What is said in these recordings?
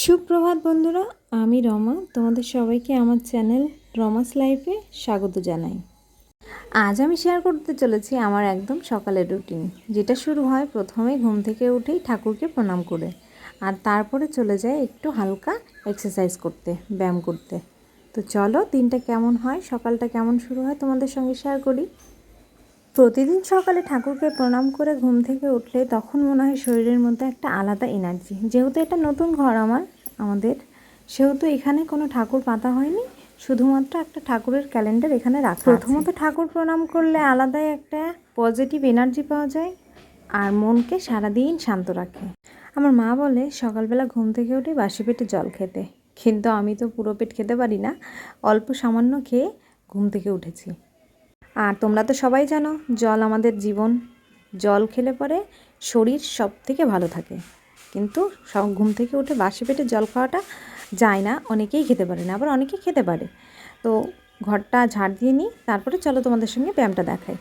সুপ্রভাত বন্ধুরা, আমি রমা। তোমাদের সবাইকে আমার চ্যানেল রমাস লাইফে স্বাগত জানাই। আজ আমি শেয়ার করতে চলেছি আমার একদম সকালের রুটিন, যেটা শুরু হয় প্রথমে ঘুম থেকে উঠেই ঠাকুরকে প্রণাম করে, আর তারপরে চলে যায় একটু হালকা এক্সারসাইজ করতে, ব্যায়াম করতে। তো চলো দিনটা কেমন হয়, সকালটা কেমন শুরু হয় তোমাদের সঙ্গে শেয়ার করি। প্রতিদিন সকালে ঠাকুরকে প্রণাম করে ঘুম থেকে উঠলে তখন মনে হয় শরীরের মধ্যে একটা আলাদা এনার্জি। যেহেতু এটা নতুন ঘর আমাদের, সেহেতু এখানে কোনো ঠাকুর পাতা হয়নি, শুধুমাত্র একটা ঠাকুরের ক্যালেন্ডার এখানে রাখা। প্রথমত ঠাকুর প্রণাম করলে আলাদাই একটা পজিটিভ এনার্জি পাওয়া যায়, আর মনকে সারাদিন শান্ত রাখে। আমার মা বলে সকালবেলা ঘুম থেকে উঠে বাসি পেটে জল খেতে, কিন্তু আমি তো পুরো পেট খেতে পারি না, অল্প সামান্য খেয়ে ঘুম থেকে উঠেছি। আর তোমরা তো সবাই জানো জল আমাদের জীবন, জল খেলে পরে শরীর সব থেকে ভালো থাকে। কিন্তু সব ঘুম থেকে উঠে বাসি পেটে জল খাওয়াটা যায় না, অনেকেই খেতে পারে না, আবার অনেকেই খেতে পারে। তো ঘরটা ঝাড় দিয়ে নিই, তারপরে চলো তোমাদের সঙ্গে ব্যায়ামটা দেখাই।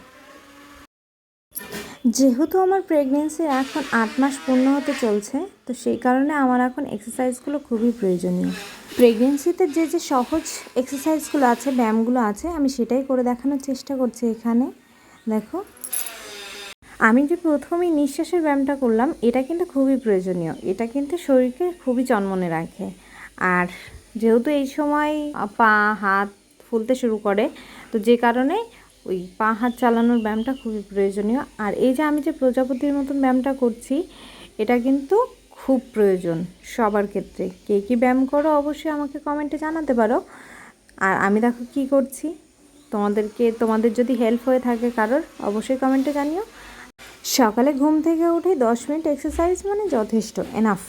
যেহেতু আমার প্রেগনেন্সি এখন 8 মাস পূর্ণ হতে চলছে, তো সেই কারণে আমার এখন এক্সারসাইজগুলো খুবই প্রয়োজনীয়। প্রেগনেন্সিতে যে যে সহজ এক্সারসাইজগুলো আছে, ব্যায়ামগুলো আছে, আমি সেটাই করে দেখানোর চেষ্টা করছি এখানে। দেখো, আমি যে প্রথমেই নিঃশ্বাসের ব্যায়ামটা করলাম, এটা কিন্তু খুবই প্রয়োজনীয়। এটা কিন্তু শরীরকে খুবই চনমনে রাখে। আর যেহেতু এই সময় পা হাত ফুলতে শুরু করে, তো যে কারণে ওই পা হাত চালানোর ব্যায়ামটা খুবই প্রয়োজনীয়। আর এই যে আমি যে প্রজাপতির মতন ব্যায়ামটা করছি, এটা কিন্তু খুব প্রয়োজন সবার ক্ষেত্রে। কে কী ব্যায়াম করো অবশ্যই আমাকে কমেন্টে জানাতে পারো। আর আমি দেখো কী করছি, তোমাদের যদি হেল্প হয়ে থাকে কারোর, অবশ্যই কমেন্টে জানিও। সকালে ঘুম থেকে উঠে 10 মিনিট এক্সারসাইজ মানে যথেষ্ট, এনাফ।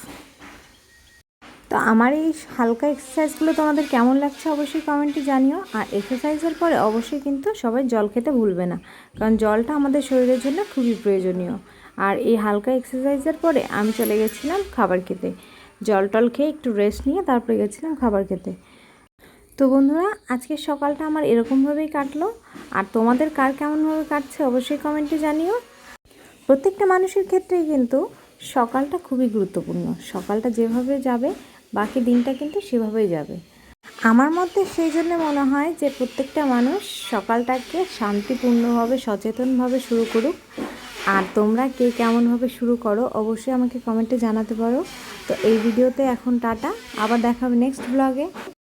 তো আমার এই হালকা এক্সারসাইজগুলো তোমাদের কেমন লাগছে অবশ্যই কমেন্টে জানিও। আর এক্সারসাইজের পরে অবশ্যই কিন্তু সবাই জল খেতে ভুলবে না, কারণ জলটা আমাদের শরীরের জন্য খুবই প্রয়োজনীয়। আর এই হালকা এক্সারসাইজের পরে আমি চলে গেছিলাম খাবার খেতে, জল টল খেয়ে একটু রেস্ট নিয়ে তারপরে গেছিলাম খাবার খেতে। তো বন্ধুরা, আজকের সকালটা আমার এরকমভাবেই কাটলো। আর তোমাদের কার কেমনভাবে কাটছে অবশ্যই কমেন্টে জানিও। প্রত্যেকটা মানুষের ক্ষেত্রেই কিন্তু সকালটা খুবই গুরুত্বপূর্ণ। সকালটা যেভাবে যাবে বাকি দিনটা কিন্তু সেভাবেই যাবে। আমার মধ্যে সেই জন্য মনে হয় যে প্রত্যেকটা মানুষ সকালটাকে শান্তিপূর্ণভাবে, সচেতনভাবে শুরু করুক। আর তোমরা কে কেমনভাবে শুরু করো অবশ্যই আমাকে কমেন্টে জানাতে পারো। তো এই ভিডিওতে এখন টাটা, আবার দেখা হবে নেক্সট ব্লগে।